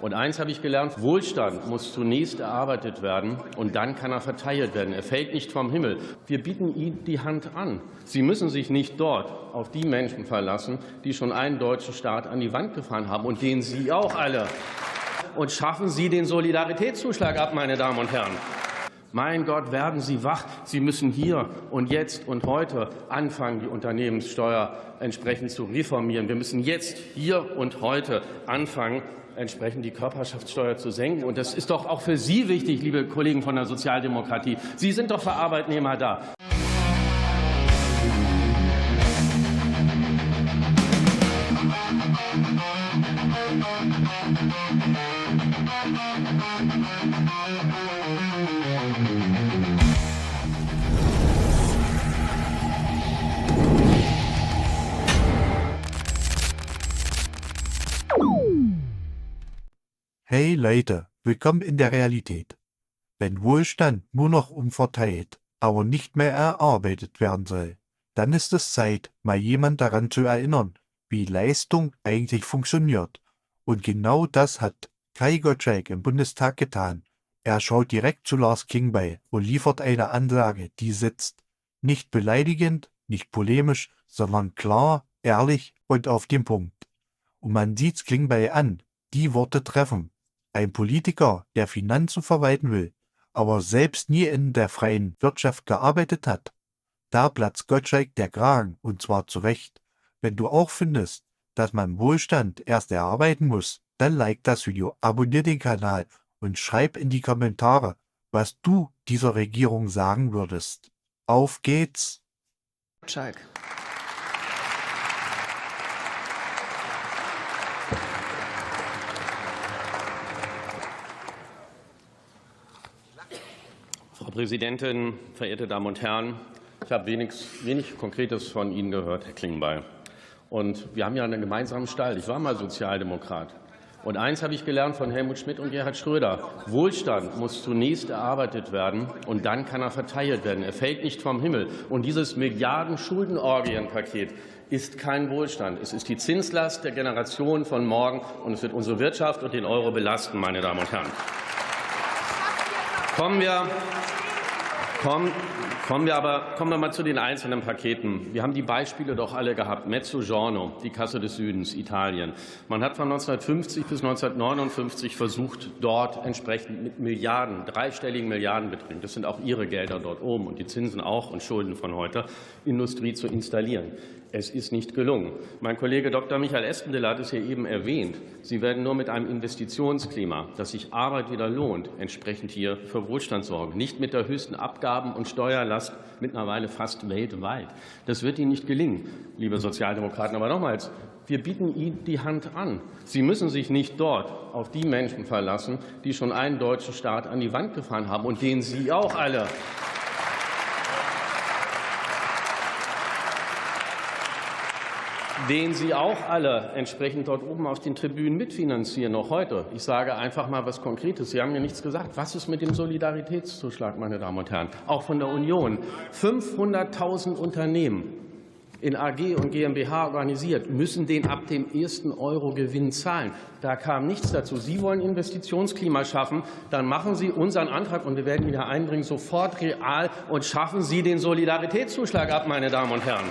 Und eins habe ich gelernt: Wohlstand muss zunächst erarbeitet werden, und dann kann er verteilt werden. Er fällt nicht vom Himmel. Wir bieten Ihnen die Hand an. Sie müssen sich nicht dort auf die Menschen verlassen, die schon einen deutschen Staat an die Wand gefahren haben, und den Sie auch alle. Und schaffen Sie den Solidaritätszuschlag ab, meine Damen und Herren. Mein Gott, werden Sie wach. Sie müssen hier und jetzt und heute anfangen, die Unternehmenssteuer entsprechend zu reformieren. Wir müssen jetzt, hier und heute anfangen, entsprechend die Körperschaftssteuer zu senken. Und das ist doch auch für Sie wichtig, liebe Kollegen von der Sozialdemokratie. Sie sind doch für Arbeitnehmer da. Hey Leute, willkommen in der Realität. Wenn Wohlstand nur noch umverteilt, aber nicht mehr erarbeitet werden soll, dann ist es Zeit, mal jemand daran zu erinnern, wie Leistung eigentlich funktioniert. Und genau das hat Kai Gottschalk im Bundestag getan. Er schaut direkt zu Lars Klingbeil und liefert eine Ansage, die sitzt. Nicht beleidigend, nicht polemisch, sondern klar, ehrlich und auf den Punkt. Und man sieht's Klingbeil an, die Worte treffen. Ein Politiker, der Finanzen verwalten will, aber selbst nie in der freien Wirtschaft gearbeitet hat. Da platzt Gottschalk der Kragen, und zwar zu Recht. Wenn du auch findest, dass man Wohlstand erst erarbeiten muss, dann like das Video, abonnier den Kanal und schreib in die Kommentare, was du dieser Regierung sagen würdest. Auf geht's! Gottschalk. Frau Präsidentin, verehrte Damen und Herren! Ich habe wenig Konkretes von Ihnen gehört, Herr Klingbeil. Und wir haben ja einen gemeinsamen Stall. Ich war mal Sozialdemokrat. Und eins habe ich gelernt von Helmut Schmidt und Gerhard Schröder: Wohlstand muss zunächst erarbeitet werden, und dann kann er verteilt werden. Er fällt nicht vom Himmel. Und dieses Milliarden-Schuldenorgienpaket ist kein Wohlstand. Es ist die Zinslast der Generation von morgen, und es wird unsere Wirtschaft und den Euro belasten, meine Damen und Herren. Kommen wir mal zu den einzelnen Paketen. Wir haben die Beispiele doch alle gehabt. Mezzogiorno, die Kasse des Südens, Italien. Man hat von 1950 bis 1959 versucht, dort entsprechend mit Milliarden, dreistelligen Milliardenbeträgen, das sind auch Ihre Gelder dort oben und die Zinsen auch und Schulden von heute, Industrie zu installieren. Es ist nicht gelungen. Mein Kollege Dr. Michael Espendiller hat es hier eben erwähnt. Sie werden nur mit einem Investitionsklima, das sich Arbeit wieder lohnt, entsprechend hier für Wohlstand sorgen. Nicht mit der höchsten Abgaben- und Steuerlast mittlerweile fast weltweit. Das wird Ihnen nicht gelingen, liebe Sozialdemokraten. Aber nochmals, wir bieten Ihnen die Hand an. Sie müssen sich nicht dort auf die Menschen verlassen, die schon einen deutschen Staat an die Wand gefahren haben und denen Sie auch alle entsprechend dort oben auf den Tribünen mitfinanzieren, noch heute. Ich sage einfach mal was Konkretes. Sie haben mir nichts gesagt. Was ist mit dem Solidaritätszuschlag, meine Damen und Herren? Auch von der Union. 500.000 Unternehmen in AG und GmbH organisiert, müssen den ab dem ersten Euro Gewinn zahlen. Da kam nichts dazu. Sie wollen Investitionsklima schaffen, dann machen Sie unseren Antrag, und wir werden ihn hier einbringen, sofort real, und schaffen Sie den Solidaritätszuschlag ab, meine Damen und Herren.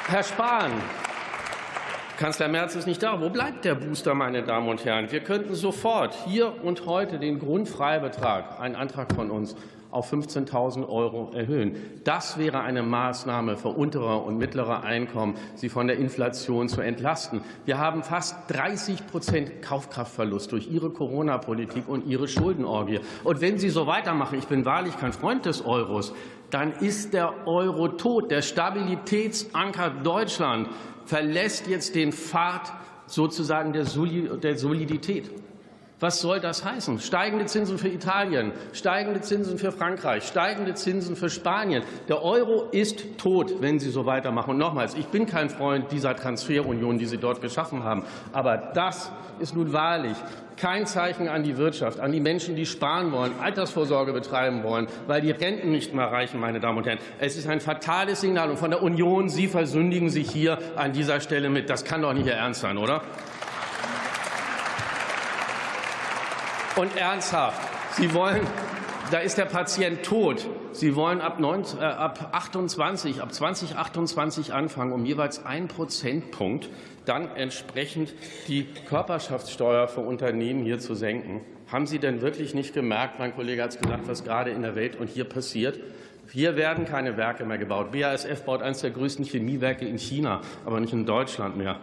Herr Spahn, Kanzler Merz ist nicht da. Wo bleibt der Booster, meine Damen und Herren? Wir könnten sofort hier und heute den Grundfreibetrag, ein Antrag von uns, auf 15.000 € erhöhen. Das wäre eine Maßnahme für untere und mittlere Einkommen, sie von der Inflation zu entlasten. Wir haben fast 30% Kaufkraftverlust durch Ihre Corona-Politik und Ihre Schuldenorgie. Und wenn Sie so weitermachen, ich bin wahrlich kein Freund des Euros, dann ist der Euro tot. Der Stabilitätsanker Deutschland verlässt jetzt den Pfad sozusagen der Solidität. Was soll das heißen? Steigende Zinsen für Italien, steigende Zinsen für Frankreich, steigende Zinsen für Spanien. Der Euro ist tot, wenn Sie so weitermachen. Und nochmals, ich bin kein Freund dieser Transferunion, die Sie dort geschaffen haben. Aber das ist nun wahrlich kein Zeichen an die Wirtschaft, an die Menschen, die sparen wollen, Altersvorsorge betreiben wollen, weil die Renten nicht mehr reichen, meine Damen und Herren. Es ist ein fatales Signal. Und von der Union, Sie versündigen sich hier an dieser Stelle mit. Das kann doch nicht Ihr Ernst sein, oder? Und ernsthaft, Sie wollen, da ist der Patient tot. Sie wollen ab 2028 anfangen, um jeweils 1 Prozentpunkt dann entsprechend die Körperschaftssteuer für Unternehmen hier zu senken. Haben Sie denn wirklich nicht gemerkt, mein Kollege hat es gesagt, was gerade in der Welt und hier passiert? Hier werden keine Werke mehr gebaut. BASF baut eines der größten Chemiewerke in China, aber nicht in Deutschland mehr.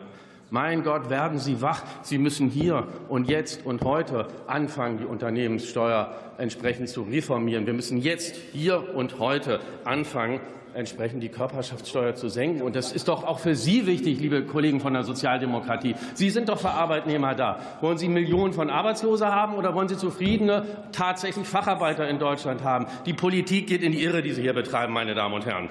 Mein Gott, werden Sie wach. Sie müssen hier und jetzt und heute anfangen, die Unternehmenssteuer entsprechend zu reformieren. Wir müssen jetzt, hier und heute anfangen, entsprechend die Körperschaftssteuer zu senken. Und das ist doch auch für Sie wichtig, liebe Kollegen von der Sozialdemokratie. Sie sind doch für Arbeitnehmer da. Wollen Sie Millionen von Arbeitslosen haben oder wollen Sie zufriedene, tatsächlich Facharbeiter in Deutschland haben? Die Politik geht in die Irre, die Sie hier betreiben, meine Damen und Herren.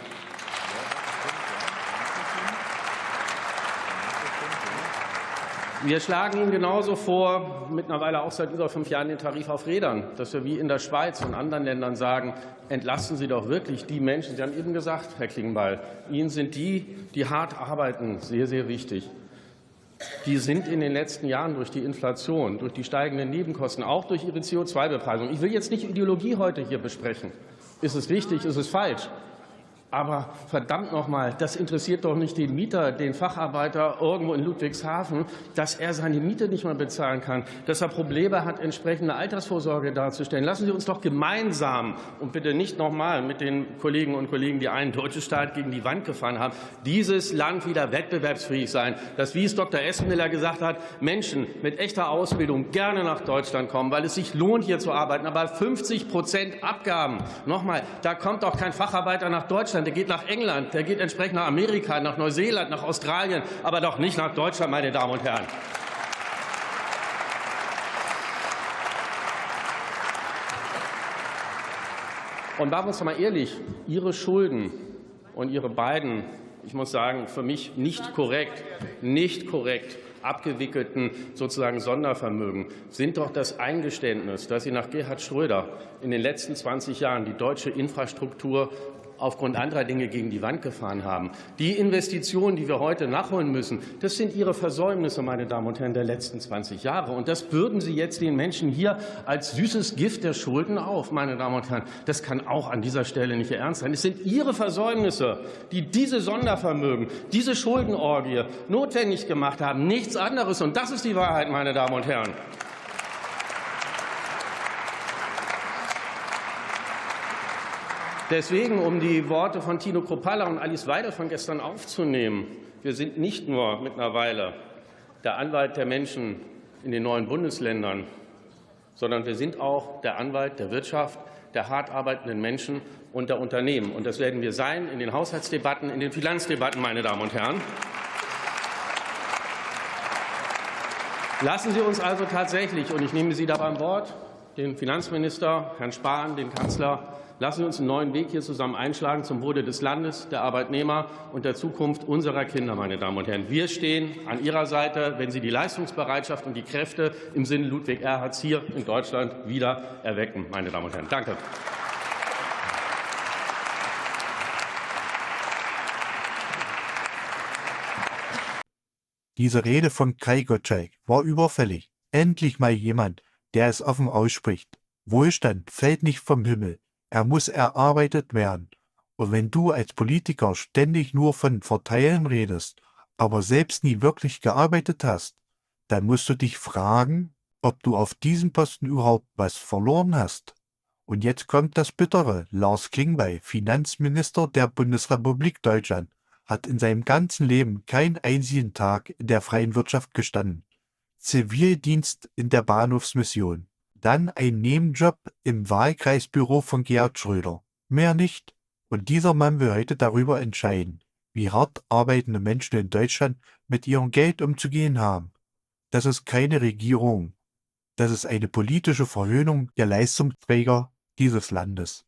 Wir schlagen Ihnen genauso vor, mittlerweile auch seit über 5 Jahren, den Tarif auf Rädern, dass wir wie in der Schweiz und anderen Ländern sagen, entlasten Sie doch wirklich die Menschen. Sie haben eben gesagt, Herr Klingbeil, Ihnen sind die hart arbeiten, sehr, sehr wichtig. Die sind in den letzten Jahren durch die Inflation, durch die steigenden Nebenkosten, auch durch ihre CO2-Bepreisung. Ich will jetzt nicht Ideologie heute hier besprechen. Ist es richtig, ist es falsch? Aber verdammt noch mal, das interessiert doch nicht den Mieter, den Facharbeiter irgendwo in Ludwigshafen, dass er seine Miete nicht mehr bezahlen kann, dass er Probleme hat, entsprechende Altersvorsorge darzustellen. Lassen Sie uns doch gemeinsam und bitte nicht noch mal mit den Kolleginnen und Kollegen, die einen deutschen Staat gegen die Wand gefahren haben, dieses Land wieder wettbewerbsfähig sein, dass, wie es Dr. Essenmiller gesagt hat, Menschen mit echter Ausbildung gerne nach Deutschland kommen, weil es sich lohnt, hier zu arbeiten. Aber 50% Abgaben, noch mal, da kommt doch kein Facharbeiter nach Deutschland. Der geht nach England, der geht entsprechend nach Amerika, nach Neuseeland, nach Australien, aber doch nicht nach Deutschland, meine Damen und Herren. Und machen wir uns doch mal ehrlich, Ihre Schulden und Ihre beiden, ich muss sagen, für mich nicht korrekt abgewickelten sozusagen Sondervermögen sind doch das Eingeständnis, dass Sie nach Gerhard Schröder in den letzten 20 Jahren die deutsche Infrastruktur aufgrund anderer Dinge gegen die Wand gefahren haben. Die Investitionen, die wir heute nachholen müssen, das sind Ihre Versäumnisse, meine Damen und Herren, der letzten 20 Jahre. Und das bürden Sie jetzt den Menschen hier als süßes Gift der Schulden auf, meine Damen und Herren. Das kann auch an dieser Stelle nicht Ihr Ernst sein. Es sind Ihre Versäumnisse, die diese Sondervermögen, diese Schuldenorgie notwendig gemacht haben. Nichts anderes. Und das ist die Wahrheit, meine Damen und Herren. Deswegen, um die Worte von Tino Kruppalla und Alice Weidel von gestern aufzunehmen, wir sind nicht nur mittlerweile der Anwalt der Menschen in den neuen Bundesländern, sondern wir sind auch der Anwalt der Wirtschaft, der hart arbeitenden Menschen und der Unternehmen. Und das werden wir sein in den Haushaltsdebatten, in den Finanzdebatten, meine Damen und Herren. Lassen Sie uns also tatsächlich, und ich nehme Sie da beim Wort, den Finanzminister, Herrn Spahn, den Kanzler, lassen Sie uns einen neuen Weg hier zusammen einschlagen zum Wohle des Landes, der Arbeitnehmer und der Zukunft unserer Kinder, meine Damen und Herren. Wir stehen an Ihrer Seite, wenn Sie die Leistungsbereitschaft und die Kräfte im Sinne Ludwig Erhards hier in Deutschland wieder erwecken, meine Damen und Herren. Danke. Diese Rede von Kai Gottschalk war überfällig. Endlich mal jemand, der es offen ausspricht. Wohlstand fällt nicht vom Himmel. Er muss erarbeitet werden. Und wenn du als Politiker ständig nur von Verteilen redest, aber selbst nie wirklich gearbeitet hast, dann musst du dich fragen, ob du auf diesem Posten überhaupt was verloren hast. Und jetzt kommt das Bittere. Lars Klingbeil, Finanzminister der Bundesrepublik Deutschland, hat in seinem ganzen Leben keinen einzigen Tag in der freien Wirtschaft gestanden. Zivildienst in der Bahnhofsmission. Dann ein Nebenjob im Wahlkreisbüro von Gerhard Schröder. Mehr nicht. Und dieser Mann will heute darüber entscheiden, wie hart arbeitende Menschen in Deutschland mit ihrem Geld umzugehen haben. Das ist keine Regierung. Das ist eine politische Verhöhnung der Leistungsträger dieses Landes.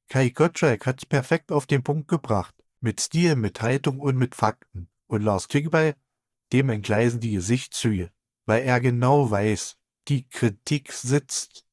Kai Gottschalk hat's perfekt auf den Punkt gebracht. Mit Stil, mit Haltung und mit Fakten. Und Lars Klingbeil, dem entgleisen die Gesichtszüge, weil er genau weiß, die Kritik sitzt.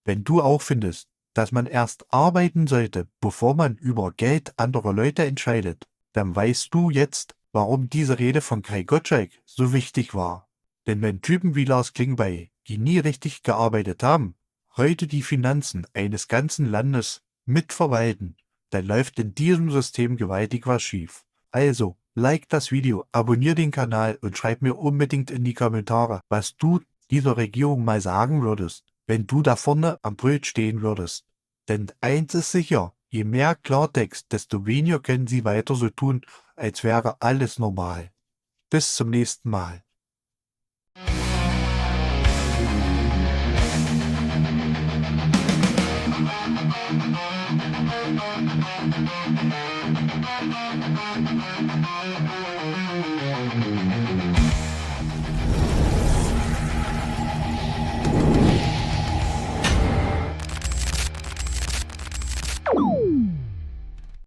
Wenn du auch findest, dass man erst arbeiten sollte, bevor man über Geld anderer Leute entscheidet, dann weißt du jetzt, warum diese Rede von Kai Gottschalk so wichtig war. Denn wenn Typen wie Lars Klingbeil, die nie richtig gearbeitet haben, heute die Finanzen eines ganzen Landes mitverwalten, dann läuft in diesem System gewaltig was schief. Also, like das Video, abonnier den Kanal und schreib mir unbedingt in die Kommentare, was du dieser Regierung mal sagen würdest, wenn du da vorne am Pult stehen würdest. Denn eins ist sicher, je mehr Klartext, desto weniger können sie weiter so tun, als wäre alles normal. Bis zum nächsten Mal.